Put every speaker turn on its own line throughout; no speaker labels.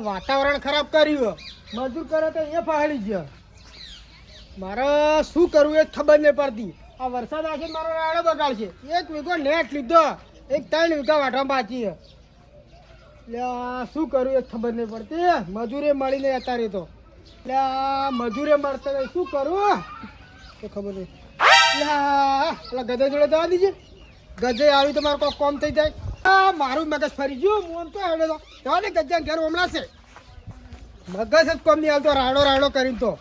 વાતાવરણ ખરાબ કર્યું. મજૂર કરે તો એ ફાળી ગયો. મારે શું કરવું એ ખબર નહીં પડતી. આ વરસાદ આવશે મારો રાડો બગાડશે. 1 વીઘો નેટ લીધો, 3 વીઘા વાટવા બાકી છે. એટલે શું કરવું એ ખબર નહીં પડતી. મજૂરે મળી નહીં અત્યારે તો. એટલે મજૂરે મળતા નહીં, શું કરવું એ ખબર નહીં. એટલે ગધે જોડે જવા દીજે. ગજે આવી તો મારું કોઈ કોમ થઈ જાય. મારું મગજ ફરી ગયું. હું તો હેડે તો જવા દે. ગજા ઘેર હમણાં છે. મગજ જ કોમ નહીં આવતો રાડો રાડો કરીને તો.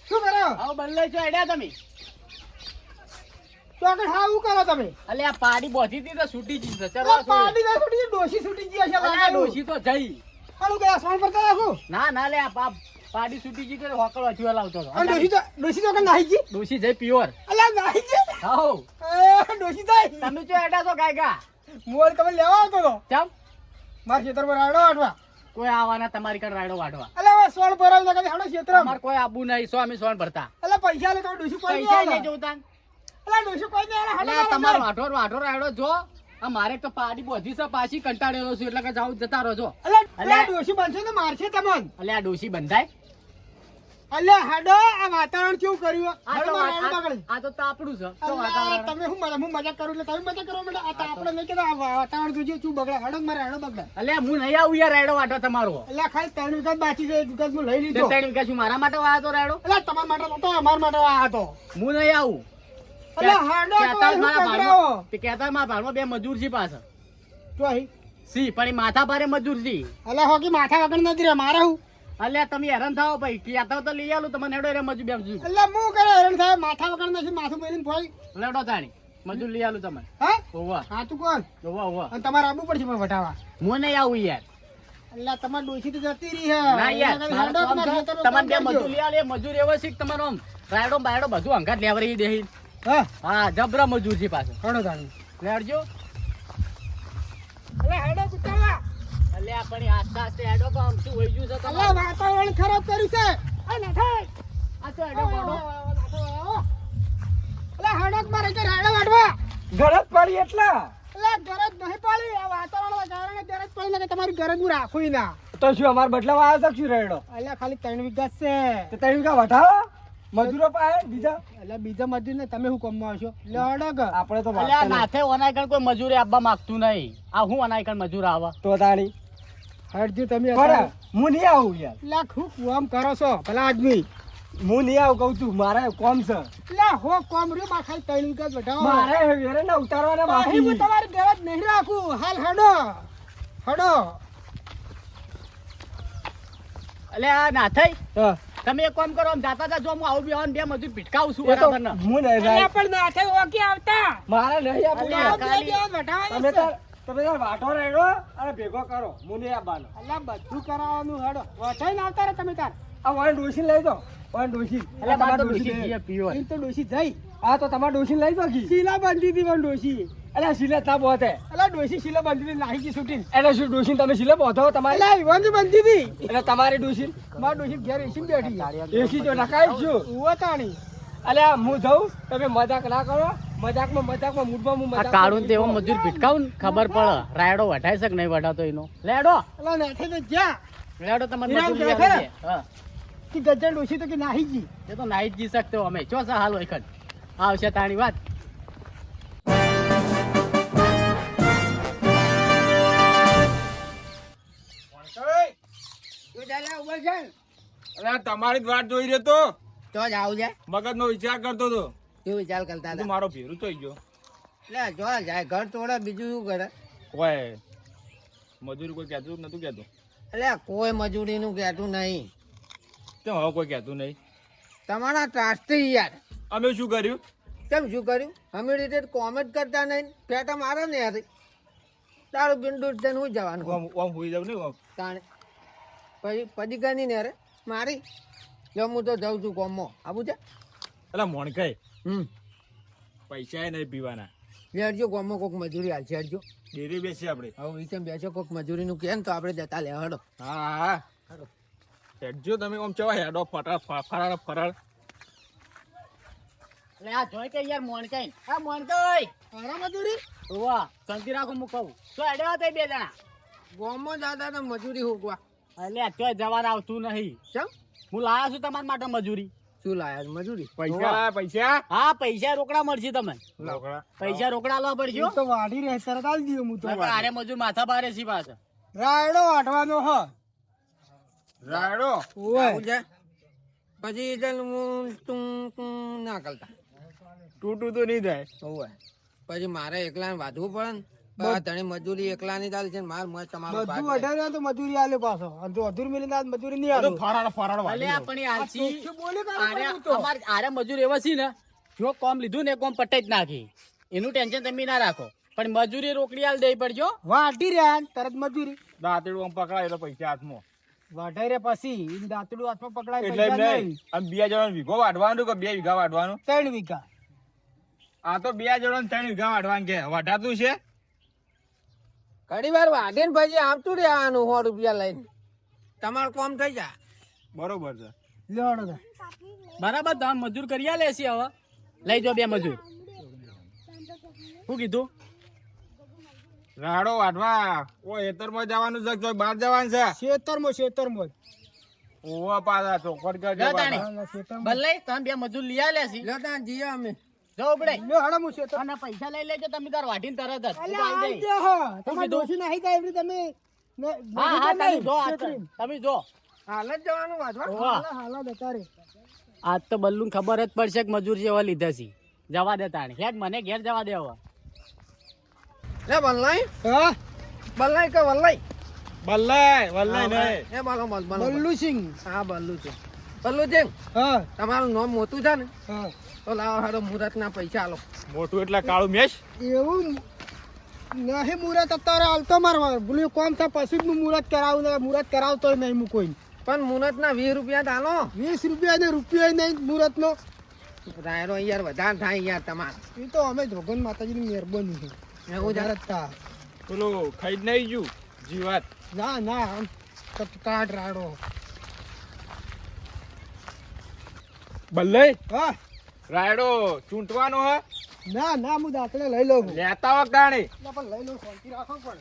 શું કરો?
બદલે છો એડ્યા તમે
તો આગળ હા શું કરો તમે?
અલે આ પાડી બોધી હતી તો છૂટી જી છે.
પાડી ના છૂટી ગઈ, ડોશી છૂટી ગઈ હશે લાગે.
ડોશી તો જઈ
હાલું ગયા સોણ પરતા રાખો.
ના લે આ પાડી છૂટી ગઈ તો હોકળો હજુ લાવતો હતો.
અને ડોશી તો કે નાહી ગઈ.
ડોશી જઈ પ્યોર.
અલા નાહી ગઈ.
હાઉ
એ ડોશી જાય.
તમે જો એડા તો ગાયગા
મોર તમે લેવા આવતો તો
ચમ
માર ખેતરમાં રાડો વાટવા.
કોઈ આવવાના તમારી કણ રાયડો વાઢવા.
અલા સોણ ભરાવ તો કે હાડો ખેતરમાં.
અમાર કોઈ આબુ નહીં. સો અમે સોન ભરતા.
અલા પૈસા લે તો ડોશી કોઈ
પૈસા
નહીં
નહીં
આવે.
જોતા.
અલા ડોશી કોઈ નહીં આવે.
અલે તમારો વાઢો રાયડો જો. આ મારે તો પાડી બોધી છે, પાછી કંટાળેલો છું એટલે કે જાવ જતા રહો છો.
અલા ડોશી બનશે તો મારશે તમને.
અલે આ ડોશી બંધાય.
અલ્યા હાડો આ વાતાવરણ કેવું કર્યું?
આ તો તાપડું છે. શું વાતાવરણ?
તમે હું મજાક કરું એટલે તમે મજાક કરો બેટા. આ તો આપણે નહીં કહેતા. વાતાવરણ જોજો શું બગડે. હાડો મારે હાડો બગડે.
અલે હું નહીં આવું યાર રાયડો વાટો તમારો.
અલ્યા ખાલી 3 વીઘા બાકી છે. 1 વીઘા હું લઈ લીધો.
3 વીઘા શું મારા માટે વાયો તો રાયડો?
અલ્યા તમારા માટે નતો, અમારા માટે આ હતો.
હું નહીં આવું.
અલ્યા હાડો
કહેતા
તો
મારા
શું
ભાડમાં
બગડાવો?
તે કહેતા મારા ભાડમાં 2 મજૂર છે પાછા.
તો અહીં
સી પણ એ માથા ભારે મજૂર છે.
અલ્યા હોકી માથા વગર નથી રે મારે હું.
અલ્યા તમે હેરાન થાઓ ભાઈ. કહેતા તો લઈ આલું તમને હેડો રે મજૂર 2 મજૂર.
અલ્યા હું કરે હેરાન થાય. માથા વગર નથી. માથું મેલીને ફોઈ.
લેડો તાણી મજૂર લઈ આલું તમને.
હા
ઓવા
હા તું કોણ?
ઓવા
અને તમારે આવવું પડશે પણ વટાવા.
હું નહીં આવું યાર.
અલ્યા તમારી ડોશી તો જતી રહી હે.
ના યાર
હાડો તમારા ખેતરનો
તમને 2
કામ
મજૂર
કરજો.
લઈ આલે. મજૂર એવો છે કે તમારો આમ રાયડો બાયડો બધું અંગાત લેવરી દે.
હા
હા જબરા મજૂર છે પાછો.
હાડો તાણી.
લેડજો.
અલ્યા હાડો કુતાવા.
અલ્યા પણ આસ્તે આસ્તે હેડો તો આમ શું વઈ ગયું છે
અલ્યા
તમારું?
વાતાવરણ ખરાબ કર્યું છે. આ નાઠાય.
આ તો હેડો ગોડો.
અલ્યા હાડો મારે કે રાડો વાટવા.
ગરજ પડી એટલા
અલ્યા ગરજ નહીં પાડી. આ વાતાવરણના કારણે ગરજ પડી ને કે તમારી ગરજ હું રાખું ના.
તો શું અમાર બદલાવા આવ્યો શકશું રેડો?
અલ્યા ખાલી 3 વીઘા છે.
તો 3 વીઘા વઢાવો મજૂરો પાય બીજા.
અલ્યા બીજા મજૂર ને તમે શું કામમાં આવશો? લડો કે
આપણે તો
અલ્યા નાથે ઓનાઈ કોઈ મજૂરી આપવા માંગતું નહીં. આ હું ઓનાઈ મજૂર આવા.
તો તાણી
હટજો તમે.
પણ હું નહીં આવું યાર.
અલ્યા ખૂબ કામ કરો છો ભલા આદમી.
હું નહીં આવું કહું છું. મારે કોમ છે.
અલ્યા હો કામ રહ્યું. માં ખાલી 3 વીઘા જ વટાવો.
મારે વેરે ને ઉતારવાના
બાકી હું
બાકી.
તમારી ગરજ નહીં રાખું. હાલ હડો હડો.
અલ્યા નાથઈ
હા.
તમે એક કામ કરો આમ જાતા તા જો હું આવું બી આવું 2 મજૂર ભીટકાવું છું
એ તો
બરાબર ને.
હું નહીં
અલ્યા
રાય.
પણ ના થાય ઓકે આવતા.
મારે નહીં આપવું
અલ્યા,
યાર.
આ બે દિવસ વટાવવાના
તમે
છે.
તાર વાટો રેડો અને ભેગો કરો. હું નહીં આપવાનો.
અલ્યા બધું કરાવવાનું હડો. વટાઈને આવતા રહે તમે તાર.
આ વાન ડોશી લઈ દો. વાન ડોશી.
અલ્યા બાર તો
ડોશી
ડોશી
છે.
જીએ પીવો.
એમ તો ડોશી જઈ.
હા તો તમારે ડોશી લઈ દો કી.
શીલા બાંધી હતી પણ ડોશી.
અલ્યા સિલે તા બોતે.
અલ્યા ડોશી શીલા બાંધી હતી નાહી ગઈ છૂટીને.
એટલે શું ડોશી તમે સિલે બોધો તમારે?
અલ્યા ઈવન બાંધી હતી.
એટલે તમારી ડોશી
માર ડોશી ઘેર એસી બેઠી.
એસી તો નકાઈ જ છું.
ઉવો તાણી.
અલ્યા હું જઉં તમે મજાક ના કરો. મજાકમાં મૂડમાં હું
આ
મજાક
કાળું તેવો મજૂર ભીટકાવું ને ખબર પડે રાયડો વઢાય છે કે નહીં વઢાતો એનો. લેડો
અલ્યા નાથે તો જ્યાં
લેડો તમારે
વિરામ
મજૂર લઈ
ક્યાં
આવી છે. હા
કે ગજ્જન ડોશી તો કે નાહી ગઈ.
એ તો નાઈ જ જી શકતો અમે ચો સા હાલ વખત આવશે તાણી વાત.
તમારી જ વાટ જોઈ રહ્યો તો
તો જ આવું જાય.
મગજ નો વિચાર કરતો હતો.
શું વિચાર કરતા
તું મારો ભેરું થઈ ગયો.
એટલે જો જાય ઘર તોડે બીજું શું કરે.
કોઈ મજૂરી કોઈ કહેતું નતું કહેતું.
એટલે કોઈ મજૂરી નું કહેતું નહીં.
કેમ હવે કોઈ કહેતું નહીં?
તમારા ટ્રાસ્ટી યાર
અમે શું કર્યું?
કેમ શું કર્યું? અમે રીતે કોમેન્ટ કરતા નહીં. પેટા મારે ને યાર તારું બિંદુ થઈને હું જવાનું
આમ હોઈ જાવ ને આમ.
તાણે પછી પડીકાની ને યાર મારી જો હું તો જાઉં છું કોમમાં આવું છે.
એટલે મોણકાઈ પૈસા એ નહીં પીવાના.
લેડજો કોમમાં કોઈક મજૂરી હાલશે હેડજો.
ડેરી બેસી આપણે.
હવે વિશે બેસો કોઈક મજૂરીનું કહે ને તો આપણે જતા લે હડો.
હા હા હેડજો તમે આમ ચવા હેડો ફરાળ ફરાળ ફરાળ.
એટલે આ જોઈ કે યાર મોણકાઈ આ મોણકાઈ
આરા મજૂરી
ઓવા શાંતિ રાખો હું કહું તો અડ્યા હતા બે જણા
ગોમો દાદા ને મજૂરી હોગવા
એટલે આ ચોય જવાનું આવતું નહીં
ચમ
હું લાયા છું તમારા માટે મજૂરી
શું લાયા છે મજૂરી
પૈસા પૈસા
હા પૈસા રોકડા મળશે તમને
લોકડા.
પૈસા રોકડા લાવવા પડશે
હું તો વાઢી રહે તરત આલી દઉં હું તો
અરે મજૂર માથા ભારે છે પાછા
રાયડો વાઢવાનો હ
રાયડો
ઓય
આવું છે પછી ચાલ હું તું ના કરતા
તૂટું તો નહીં થાય
હોવે પછી મારે એકલા વાંધવું પડે ને પણ તને મજૂરી એકલા ની ચાલે છે ને માર મોય તમારો
બધું વઢારે તો મજૂરી આલે પાછો અને જો અધૂર મિલી ના મજૂરી નહીં આલે
ફરાડ ફરાડ
એટલે આપણી આલસી
શું બોલે
આરે મજૂર એવા છે ને જો કોમ લીધું ને કોમ પટાઈ જ નાખી એનું ટેન્શન તમે ના રાખો પણ મજૂરી રોકડી આલ દેવી પડજો
વાઢી રહ્યા તરત મજૂરી
દાંતેડું આમ પકડાય એટલે પૈસા હાથમાં
વાઢાઈ રે પછી ઈ દાંતડું હાથમાં પકડાય
એટલે એમ
પૈસા
નહીં
નહીં
આમ 2 જણાનો વીઘો વાઢવાનું કે 2 વીઘા વાઢવાનું
3 વીઘા
આ તો 2 જણાનો 3 વીઘા વાઢવાનું કે વાઢાતું છે
ઘણી વાર વાઢે ને પછી આવતું રહેવાનું 100 રૂપિયા લઈને તમારું કામ થઈ જાય
બરોબર છે
લેવાડો તા.
બરાબર તમે મજૂર કરી આલે છે હવે લઈ જાઓ બે મજૂર શું કીધું
રાડો વાઢવા ઓ હેતરમાં જવાનું છે કે બહાર જવાનું છે
ખેતરમાં
ઓવા પાછા ચોકડ કે
જા તાણી.
ખેતરમાં
ભલે તમે બે મજૂર લઈ આલે છે
લો ત્યાં જઈએ અમે
જાઓ પડે
લ્યો હાડો હું ખેતર
અને પૈસા લઈ લેજો તમે તાર વાઢીને તરત જ હું તો
અલ્યા
આલી
આઈ
દઈશ.
જા હા
શું
તમારે
કીધું?
ડોશી નાહી જાય એવી તમે
હા હા તમે જો આ તમે જો
હાલ જ જવાનું વાંધવા
વાહ.
હાલા જતા રે
આજ તો બલ્લુને ખબર જ પડશે કે મજૂર જેવા લીધા છે જવા દે તાણે હેડ મને ઘેર જવા દે હવે
લે બલ્લાઈ
હા
બલ્લાઈ કે વલ્લાઈ
વલ્લાય વલ્લાય નહીં
એ બોલો બોલ બોલો
બલ્લુ સિંહ
હા બલ્લુ છે બલ્લુ છે
હા
તમારું નામ મોટું છે ને
હા
તો લાવો હારો મુહૂર્ત ના પૈસા આલો
મોટું એટલે કાળું મેશ
એવું નહીં મુહૂર્ત અત્યારે હાલતો મારવા બોલ્યું કોમ થાય પછી જ હું મુહૂર્ત કરાવું ને મુહૂર્ત કરાવતો નહીં હું કોઈ
પણ મુહૂર્ત ના 20 રૂપિયા તો આલો
20 રૂપિયા ને રૂપિયા નહીં મુહૂર્ત નો
રાયરો યાર વધારે થાય યાર તમારે
એ તો અમે જોગન માતાજીની મહેરબાની છે
એવું છે
વધારે જ તા.
પેલું ખાઈ જ નહીં ગયું જીવાત
ના ના આમ કાટ રાડો
બલ્લાય
હા
રાયડો ચૂંટવાનો હે
ના ના હું દાખલે લઈ લઉં
લેતા વખત તાણી
એટલે પણ લઈ લઉં શાંતિ રાખો પણ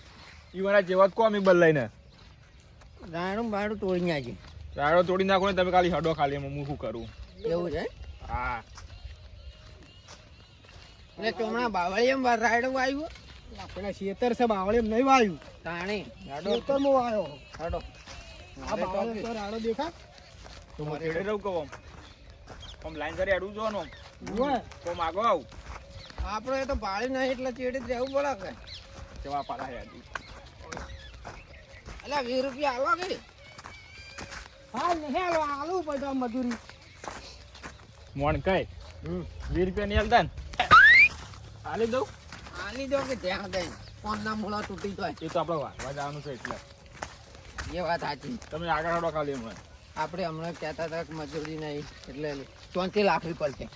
ઈવાના જેવા જ કોમી બલ્લાઈને
રાયણું બાયણું તોડી નાખી
રાયડો તોડી નાખો ને તમે ખાલી હડો ખાલી એમાં હું શું કરું
એવું છે
હા
એટલે ચોમણા બાવળી એમ રાયડું આવ્યું
આપણે ખેતર છે બાવળી એમ નહીં વાયું
તાણી
ખેતરમાં વાયો
હડો
આ બાવળી તો રાડો દેખા
તો હું છેડે રહું કહું આમ લાઈન કરી અડું જોવાનું
હોય
તો માગો આવું
આપણે તો પાળી નહીં એટલે ચેડી જ રહેવું પડે કે
કેવા પાડા યાદી
એટલે 20 રૂપિયા આલો કે
હા નહીં હાલો આલું પડે આ મજૂરી
મોણ કઈ 20 રૂપિયા નહીં હાલતા ને હાલી દઉં
આલી દો કે ધ્યાન દઈ કોણના મૂળા તૂટી જાય
એ તો આપણે વાંચવા જવાનું છે એટલે
એ વાત સાચી
તમે આગળ હડો ખાલી એમાં
આપણે હમણાં કહેતા હતા કે મજૂરી નહીં એટલે 34 લાખ પડશે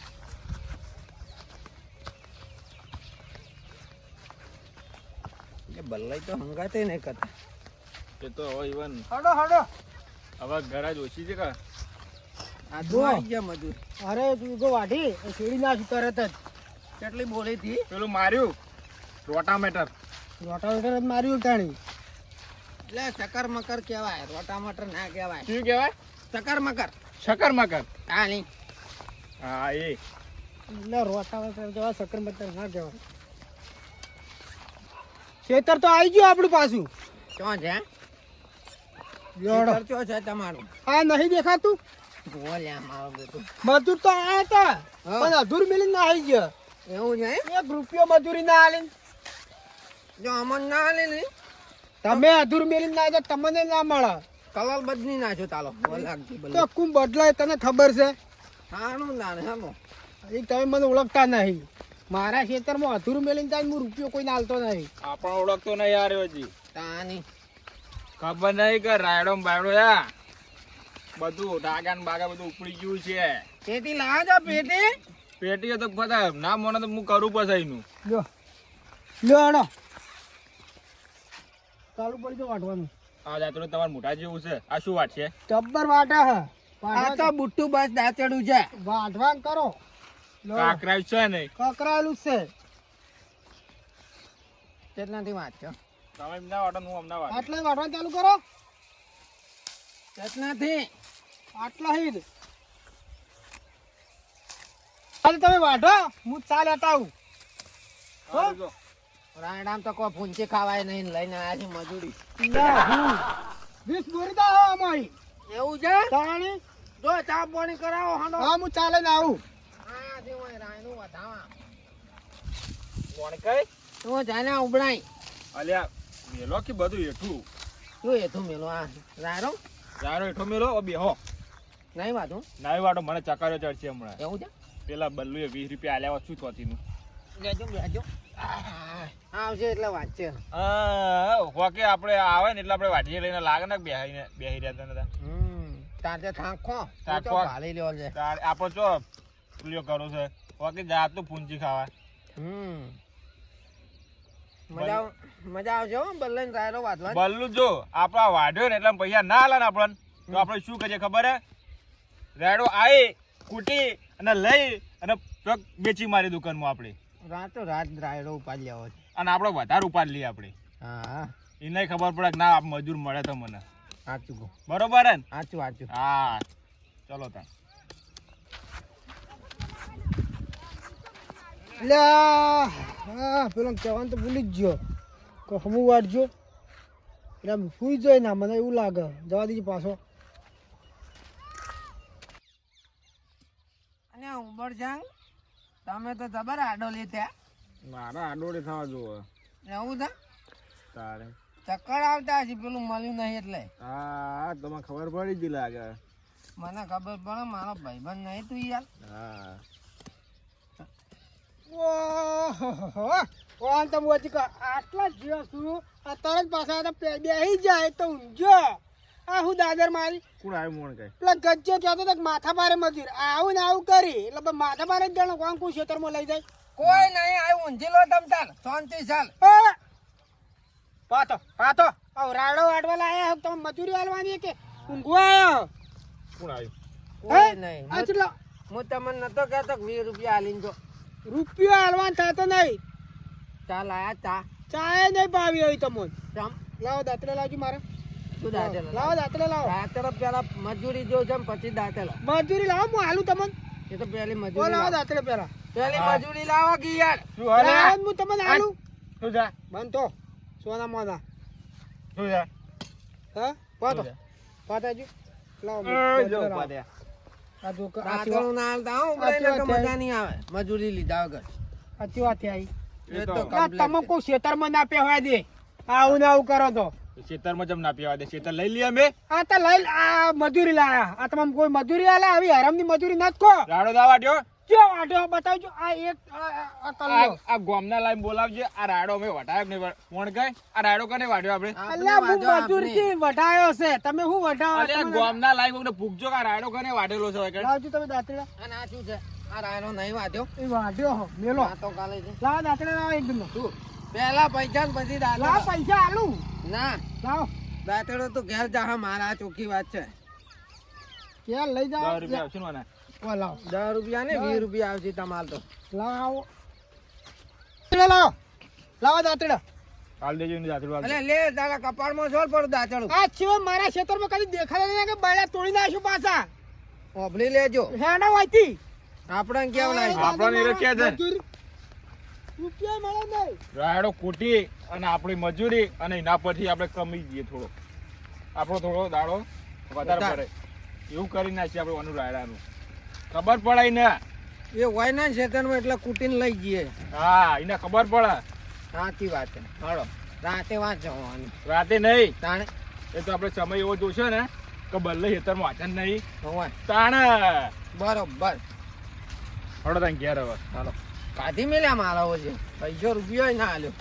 એ બલ્લાઈ તો હંગાતે નહીં કરતા
એ તો હવે ઇવન
હડો હડો
હવે ઘર જ ઓછી છે કે
આ
જો.
તો આવી ગયા મજૂર
અરે તું ગો વાઢી એ શેડી નાખ તરત જ
કેટલી બોલી હતી
પેલું માર્યું રોટામેટર
રોટાવેટર જ માર્યું તાણી
એટલે ચકર મકર કહેવાય રોટા મટર ના કહેવાય
શું કહેવાય
ચકર મકર
શક્કર મકર
હા નહીં
હા એ
એટલે રોટાવેટર કહેવાય સકર મટર ના કહેવાય ખેતર તો આવી ગયું આપણું પાછું
ક્યાં છે
લેવડો.
ખેતર ક્યાં છે તમારું
આ નહીં દેખાતું
બોલ્યા મારો બેટું
મજૂર તો આયા હતા
હા.
પણ અધૂર મિલી ના આવી ગયા
એવું છે એમ?
1 રૂપિયો મજૂરી ના આલી
જો અમન ના હાલે ને
તમે અધૂર મિલી ના આવ્યા તમને ના મળે
કલર બદલી નાખ્યો તાલો લાગતી
તો
બલ્લુ
કુમ બદલાય તને ખબર છે
હાનું ના ને હાલો
એ તમે મને ઓળખતા નહીં મારા ખેતરમાં અધૂર મેલીને જાય હું રૂપિયો કોઈ આલતો નહીં
આપણો ઓળખતો નહીં યાર હજી
તાની
ખબર નહીં કે રાયડો ને બાયડો યા બધું ડાગા ને બાગા બધું ઉપડી ગયું છે
પેટી લાવો છો પેટી
પેટીઓ તો બધા ના મને તો હું કરું પછી એનું
લ્યો લ્યો આનો ચાલુ પડી તો વાટવાનું
આ જાતો તમારે મોટા જેવું છે આ શું વાત છે
ટબ્બર વાટા હે
આ તો બુટ્ટુ બસ દાચડું છે
વાટવાન કરો લો.
કાકરાયું છે નહીં.
કકરાયેલું જ છે.
કેટલાથી વાંચો
તમે એમ ના વાટો ને હું અમને વાટો.
આટલે વાટવાનું ચાલુ કરો.
કેટલાથી
આટલા હિદ. હાલ તમે વાઢો, હું ચા લેતા આવું.
સારું જો.
રાયડામ તો કોઈ ફૂંચી ખાવાય નહીં ને લઈને આવ્યા છે મજૂરી
લા, હું. 20 બોરી તો હો અમારી.
એવું છે
તાણી.
જો ચા પાણી કરાવો હાલો
હા, હું ચા લઈને આવું.
આ જે હોય રાયનું વધાવા
કોણ કઈ?
તું જાને ઉબડાઈ
અલ્યા મેલો કે બધું હેઠું.
શું એ તું મેલો આ રાયરો
જારો હેઠો મેલો ઓ બેહો.
નહીં વાતું
નાઈ વાટો મને ચકારો ચડશે હમણાં.
એવું છે
પેલા બલ્લુએ 20 રૂપિયા આલ્યા હોત શું થોતીનું.
બેજો બેજો આવશે એટલે વાંચશે
હોકે આપણે આવે ને એટલે આપણે વાટીએ લઈને લાગે ને બેહી રહ્યા હતા.
તારે થાંખો
થાંખો.
ભાલી લેવો છે
આપો ચો પુલિયો કરો છે હોકે જાતું પૂંજી ખાવા.
મજા આવશે હો બલ્લે રાયરો વાંચવા
બલ્લુ જો આપડા વાઢ્યો ને એટલે પૈસા ના આલે ને આપણને તો આપણે શું કરીએ ખબર હે? રેડો આઈ કૂટી અને લઈ અને પગ વેચી મારી દુકાનમાં આપણે
રાતો રાત રાયરો ઉપાડી લેવો છે
અને આપણે વધારે ઉપાડ લઈએ આપણે.
હા
એને ખબર પડે કે ના આ મજૂર મળે તો મને
સાચું કહું
બરોબર હે ને?
સાચું સાચું
હા ચલો તા.
લ્યા, હા, પેલો કહેવાનું તો ભૂલી જ ગયો. કે હમું વાટજો. એટલે આમ સુઈ જાય ના, મને એવું લાગે. જવા દીજો પાછો.
અને ઉંબર જાંગ તમે તો જબર આડો લીધા
મારા આડોડે થવા જોવે
એવું છે
તારે.
ચક્કર આવતા હશે પેલું મળ્યું નહીં એટલે
હા તમને ખબર પડી જ લાગે.
મને ખબર પડે મારો ભાઈબંધ નહીં તું યાર
હા
ઓહો, કોણ તમે વચ્ચે આટલા જ જીવા છું. આ તરત પાછા બેસી જાય તો ઊંઝો. આ હું દાદર મારી
કોણ આવ્યું મોણ કઈ?
પેલા ગજ્જો કહેતો હતો કે માથા ભારે મજૂર આવું ને આવું કરી એટલે પછી માથા ભારે જ જાણો કોણ કોઈ ખેતરમાં લઈ જાય.
કોઈ નહીં આ ઊંઝી લો તમ તાર શાંતિ ચાલ
એ! પાતો પાતો આવ રાડો વાડવા લાયા તમે મજૂરી આલવાની કે ઊંઘવા આવ્યો?
કોણ આવ્યું?
કોઈ નહીં
આ કેટલો
હું તમને નતો કહેતો કે 20 રૂપિયા આલીને જો
રૂપિયો આલવાન થતો નહીં.
ચાલ આયા ચા
ચાય નહીં પાવી હોય તમને.
ચમ
લાવો દાંતરે લાવજો મારે.
તું દાંતેલો
લાવો દાંતરે લાવો.
દાંતેલો પેલા મજૂરી જો છે ને પછી દાંતેલો
મજૂરી લાવો હું આલું તમને.
એ તો પેલી
ઓ
મજૂરી
લાવો
લાવો.
દાંતરે પેલા.
પેલી મજૂરી લાવો કે યાર
શું હાલે?
લાવો હું તમને આલું.
શું છે?
બનતો સોના મોના.
શું છે?
હા પાતો પાતાજી લાવો
એ
દાંતરે
જો
લાવો.
પાડ્યા.
આ જો
દાંતેલું ના હાલતા હો ઉભરાઈને તો મજા નહીં આવે મજૂરી લીધા વગર
સાચી વાત છે આઈ.
એ તો
આ તમે કોઈ ખેતરમાં ના પહેવા દે. આવું ને આવું કરો તો
ખેતરમાં જમ ના પીવા દે. ખેતર લઈ લઈએ અમે.
આ તો લઈ આ મજૂરી લાયા. આ તમામ કોઈ મજૂરી આલે આવી હરામની મજૂરી નથી કો.
રાડો દા વાટ્યો.
જો આટો બતાવજો આ એક આ કલ્લો.
આ ગોમના લાઈન બોલાવજે. આ રાડો અમે વટાયો નહીં. કોણ કહે? આ રાડો કને વાટ્યો આપણે?
અલ્યા હું મજૂરથી વઢાયો છે. તમે શું વઢાવો?
અલ્યા
તમને
ગોમના લાઈન કોઈને પૂછજો કે આ રાડો કને વાટેલો છે વગર.
લાવજો તમે દાંતડા.
અને આ શું છે આ રાયનો નહીં વાંધ્યો
એ વાઢ્યો હો મેલો.
આ તો કાલે છે
લાવો દાંતડા લાવો એકદમ.
તું પહેલા પૈસા ને પછી
લાવો
દાંતેલો
પૈસા આલું.
ના
લાવો
દાંતેલો તો ઘેર જા મારા ચોખ્ખી વાત છે
ક્યાં લઈ જાઓ.
10 રૂપિયા આવશે ને મને.
ઓ લાવો
10 રૂપિયા ને 20 રૂપિયા આવશે તમારે તો
લાવો લાવો લાવો દાંતડા.
કાલ દેજો ને જાતરું
અલે લે તારા કપાળમાં જોર પડું દાંતેલું
આ સિવાય મારા ખેતરમાં કદી દેખાડે નહીં કે બાળા તોડી નાખ્યું પાછા.
ઓભળી લેજો
હેડા વાયથી.
આપણે કેવું લાગે
આપણને એ રખ્યા છે.
મજૂરી. રૂપિયા મળે નહીં.
રાડો કૂટી અને આપણી મજૂરી અને એના પરથી આપણે કમી જઈએ થોડો. આપણો થોડો દાડો વધારે પડે એવું કરી નાખીએ આપણે અનુ રાયડાનું. ખબર પડે ને.
એ હોય ને ખેતરમાં એટલે કૂટીને લઈ જઈએ
હા એને ખબર પડે.
સાચી વાત છે
હાલો
રાતે વાત જવાનું
રાતે નહીં.
તાણે
એ તો આપણે સમય એવો જોશે ને કે બલ્લે ખેતરમાં વાંચન નહીં
હોય
તાણે.
બરોબર
હળો તાન ઘેર હવે.
કાઢી મેલ્યા મારા છે પૈસો રૂપિયો ના આલ્યો